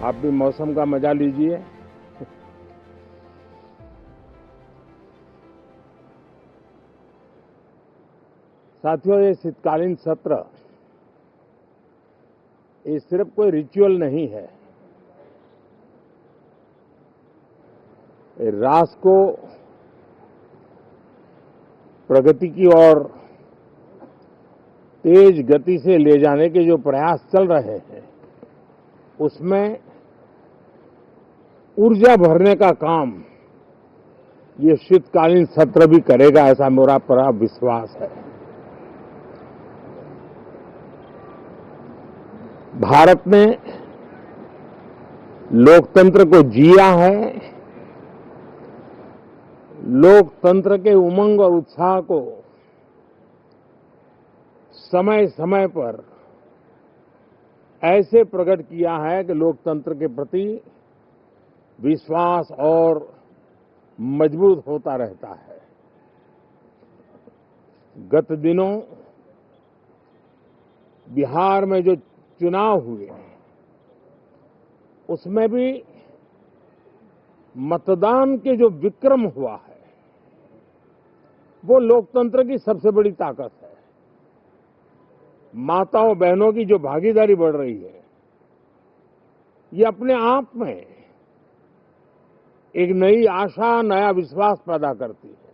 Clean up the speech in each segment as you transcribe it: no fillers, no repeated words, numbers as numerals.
आप भी मौसम का मजा लीजिए। साथियों, ये शीतकालीन सत्र ये सिर्फ कोई रिचुअल नहीं है। राष्ट्र को प्रगति की ओर तेज गति से ले जाने के जो प्रयास चल रहे हैं, उसमें ऊर्जा भरने का काम ये शीतकालीन सत्र भी करेगा, ऐसा मेरा पूरा विश्वास है। भारत ने लोकतंत्र को जिया है, लोकतंत्र के उमंग और उत्साह को समय समय पर ऐसे प्रकट किया है कि लोकतंत्र के प्रति विश्वास और मजबूत होता रहता है। गत दिनों बिहार में जो चुनाव हुए, उसमें भी मतदान के जो विक्रम हुआ है, वो लोकतंत्र की सबसे बड़ी ताकत है। माताओं बहनों की जो भागीदारी बढ़ रही है, ये अपने आप में एक नई आशा, नया विश्वास पैदा करती है।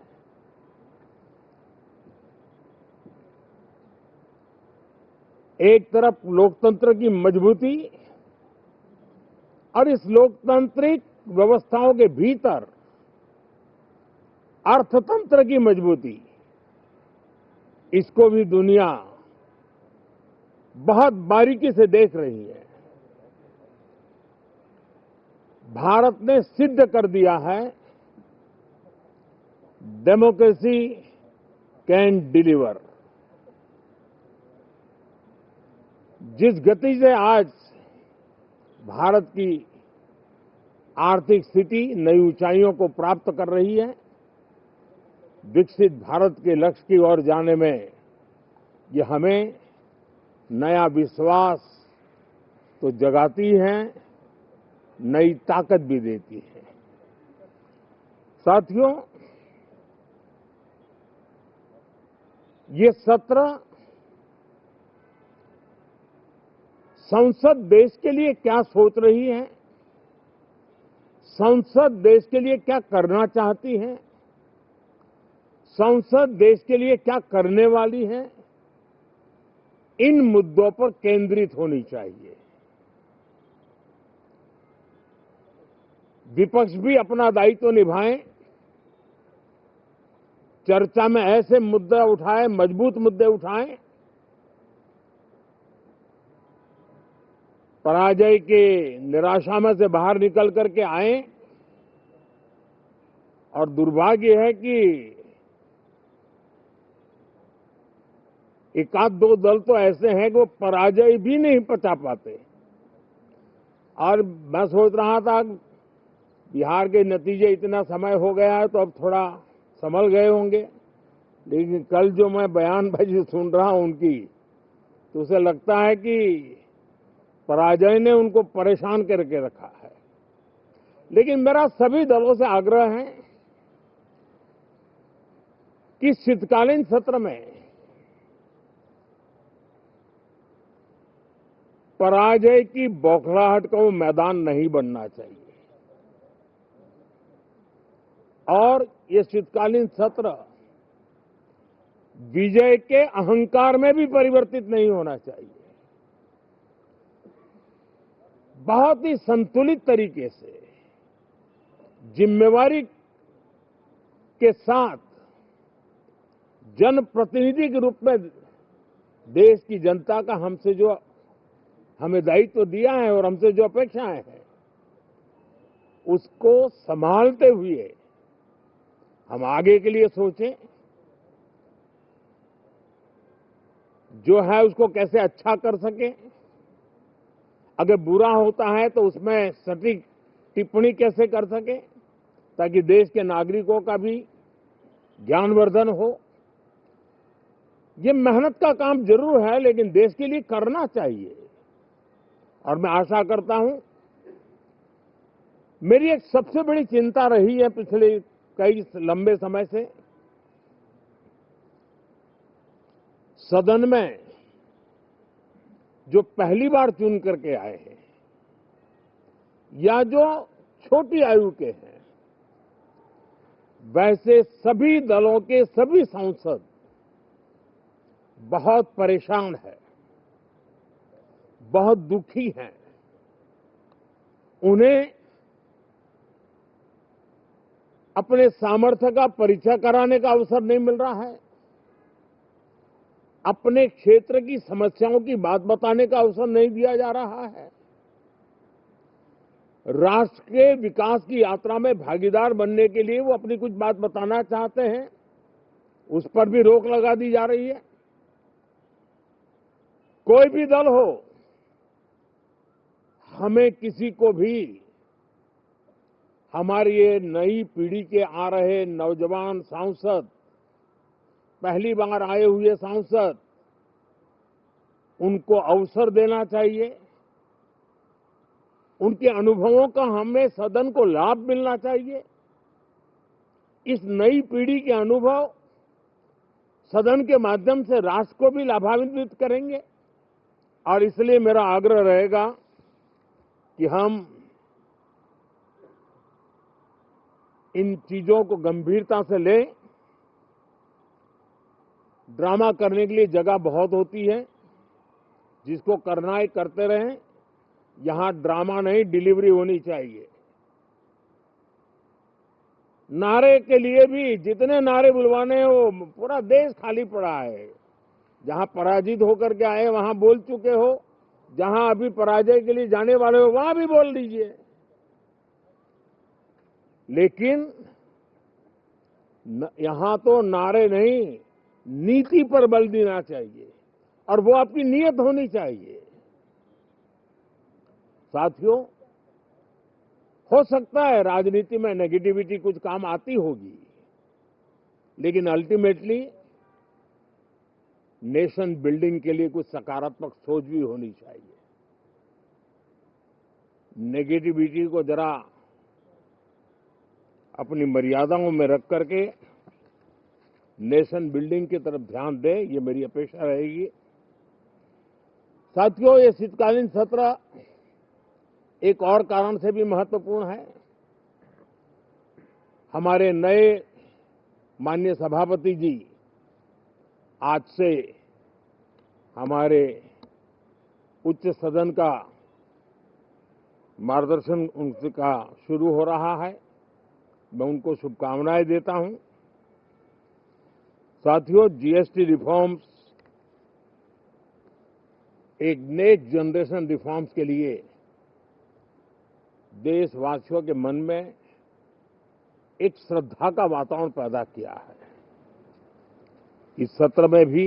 एक तरफ लोकतंत्र की मजबूती और इस लोकतांत्रिक व्यवस्थाओं के भीतर अर्थतंत्र की मजबूती, इसको भी दुनिया बहुत बारीकी से देख रही है। भारत ने सिद्ध कर दिया है, डेमोक्रेसी कैन डिलीवर। जिस गति से आज भारत की आर्थिक स्थिति नई ऊंचाइयों को प्राप्त कर रही है, विकसित भारत के लक्ष्य की ओर जाने में ये हमें नया विश्वास तो जगाती है, नई ताकत भी देती है। साथियों, ये सत्र संसद देश के लिए क्या सोच रही है, संसद देश के लिए क्या करना चाहती है, संसद देश के लिए क्या करने वाली है, इन मुद्दों पर केंद्रित होनी चाहिए। विपक्ष भी अपना दायित्व निभाएं, चर्चा में ऐसे मुद्दे उठाएं, मजबूत मुद्दे उठाएं, पराजय के निराशा में से बाहर निकल करके आए। और दुर्भाग्य है कि एक आध दो दल तो ऐसे हैं कि वो पराजय भी नहीं पचा पाते। और मैं सोच रहा था बिहार के नतीजे इतना समय हो गया है तो अब थोड़ा संभल गए होंगे, लेकिन कल जो मैं बयानबाजी सुन रहा हूं उनकी, तो उसे लगता है कि पराजय ने उनको परेशान करके रखा है। लेकिन मेरा सभी दलों से आग्रह है कि शीतकालीन सत्र में पराजय की बौखलाहट का वो मैदान नहीं बनना चाहिए। और ये शीतकालीन सत्र विजय के अहंकार में भी परिवर्तित नहीं होना चाहिए। बहुत ही संतुलित तरीके से, जिम्मेवारी के साथ, जनप्रतिनिधि के रूप में देश की जनता का हमसे जो हमें दायित्व दिया है और हमसे जो अपेक्षाएं हैं, उसको संभालते हुए हम आगे के लिए सोचें, जो है उसको कैसे अच्छा कर सकें। अगर बुरा होता है तो उसमें सटीक टिप्पणी कैसे कर सके, ताकि देश के नागरिकों का भी ज्ञानवर्धन हो। ये मेहनत का काम जरूर है, लेकिन देश के लिए करना चाहिए। और मैं आशा करता हूं मेरी एक सबसे बड़ी चिंता रही है पिछले कई लंबे समय से, सदन में जो पहली बार चुन करके आए हैं या जो छोटी आयु के हैं, वैसे सभी दलों के सभी सांसद बहुत परेशान हैं, बहुत दुखी हैं। उन्हें अपने सामर्थ्य का परिचय कराने का अवसर नहीं मिल रहा है, अपने क्षेत्र की समस्याओं की बात बताने का अवसर नहीं दिया जा रहा है, राष्ट्र के विकास की यात्रा में भागीदार बनने के लिए वो अपनी कुछ बात बताना चाहते हैं, उस पर भी रोक लगा दी जा रही है। कोई भी दल हो, हमें किसी को भी हमारी ये नई पीढ़ी के आ रहे नौजवान सांसद, पहली बार आए हुए सांसद, उनको अवसर देना चाहिए। उनके अनुभवों का हमें सदन को लाभ मिलना चाहिए। इस नई पीढ़ी के अनुभव सदन के माध्यम से राष्ट्र को भी लाभान्वित करेंगे और इसलिए मेरा आग्रह रहेगा कि हम इन चीजों को गंभीरता से लें। ड्रामा करने के लिए जगह बहुत होती है, जिसको करना है करते रहें। यहां ड्रामा नहीं, डिलीवरी होनी चाहिए। नारे के लिए भी जितने नारे बुलवाने हैं, वो पूरा देश खाली पड़ा है। जहां पराजित होकर के आए वहां बोल चुके हो, जहां अभी पराजय के लिए जाने वाले हो वहां भी बोल दीजिए, लेकिन यहां तो नारे नहीं, नीति पर बल देना चाहिए और वो आपकी नीयत होनी चाहिए। साथियों, हो सकता है राजनीति में नेगेटिविटी कुछ काम आती होगी, लेकिन अल्टीमेटली नेशन बिल्डिंग के लिए कुछ सकारात्मक सोच भी होनी चाहिए। नेगेटिविटी को जरा अपनी मर्यादाओं में रख करके नेशन बिल्डिंग की तरफ ध्यान दें, ये मेरी अपेक्षा रहेगी। साथियों, ये शीतकालीन सत्र एक और कारण से भी महत्वपूर्ण है। हमारे नए माननीय सभापति जी आज से हमारे उच्च सदन का मार्गदर्शन उनका शुरू हो रहा है। मैं उनको शुभकामनाएं देता हूं। साथियों, जीएसटी रिफॉर्म्स एक नेक्स्ट जनरेशन रिफॉर्म्स के लिए देशवासियों के मन में एक श्रद्धा का वातावरण पैदा किया है। इस सत्र में भी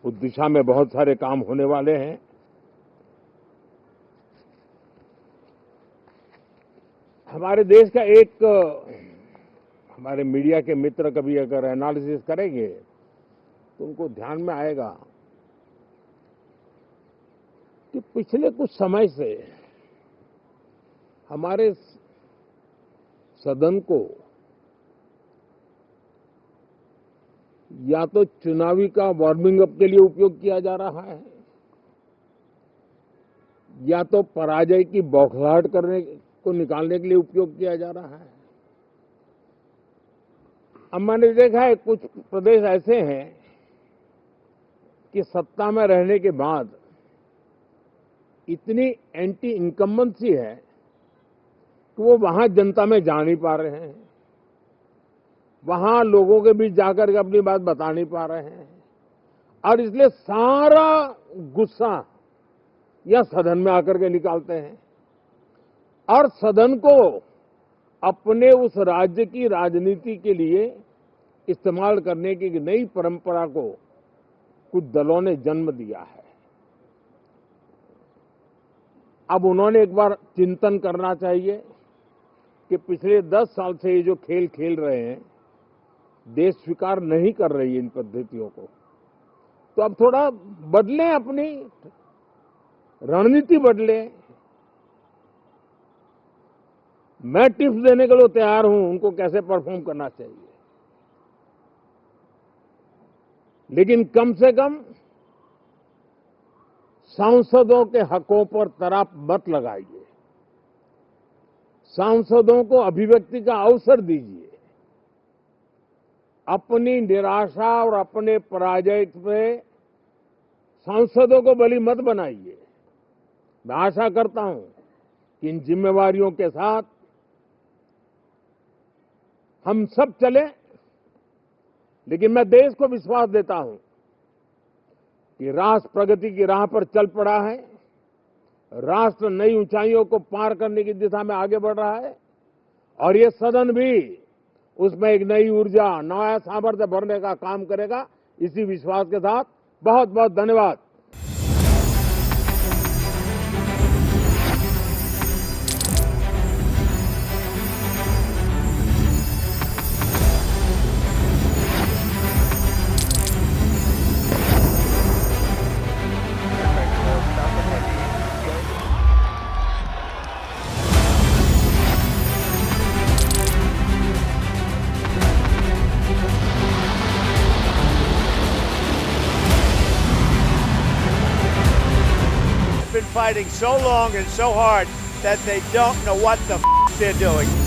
उस दिशा में बहुत सारे काम होने वाले हैं। हमारे देश का एक हमारे मीडिया के मित्र कभी अगर एनालिसिस करेंगे तो उनको ध्यान में आएगा कि पिछले कुछ समय से हमारे सदन को या तो चुनावी का वार्मिंग अप के लिए उपयोग किया जा रहा है, या तो पराजय की बौखलाहट करने को निकालने के लिए उपयोग किया जा रहा है। अब मैंने देखा है कुछ प्रदेश ऐसे हैं कि सत्ता में रहने के बाद इतनी एंटी इनकम्बेंसी है कि वो वहां जनता में जा नहीं पा रहे हैं, वहां लोगों के बीच जाकर के अपनी बात बता नहीं पा रहे हैं, और इसलिए सारा गुस्सा या सदन में आकर के निकालते हैं और सदन को अपने उस राज्य की राजनीति के लिए इस्तेमाल करने की नई परंपरा को कुछ दलों ने जन्म दिया है। अब उन्होंने एक बार चिंतन करना चाहिए कि पिछले 10 साल से ये जो खेल खेल रहे हैं, देश स्वीकार नहीं कर रही है इन पद्धतियों को, तो अब थोड़ा बदलें, अपनी रणनीति बदलें। मैं टिप्स देने के लिए तैयार हूं उनको कैसे परफॉर्म करना चाहिए, लेकिन कम से कम सांसदों के हकों पर तराप मत लगाइए, सांसदों को अभिव्यक्ति का अवसर दीजिए, अपनी निराशा और अपने पराजय पे सांसदों को बलि मत बनाइए। मैं आशा करता हूं कि इन जिम्मेवारियों के साथ हम सब चलें, लेकिन मैं देश को विश्वास देता हूं कि राष्ट्र प्रगति की राह पर चल पड़ा है, राष्ट्र नई ऊंचाइयों को पार करने की दिशा में आगे बढ़ रहा है और ये सदन भी उसमें एक नई ऊर्जा, नया सामर्थ्य भरने का काम करेगा। इसी विश्वास के साथ बहुत बहुत धन्यवाद। Been fighting so long and so hard that they don't know what the they're doing.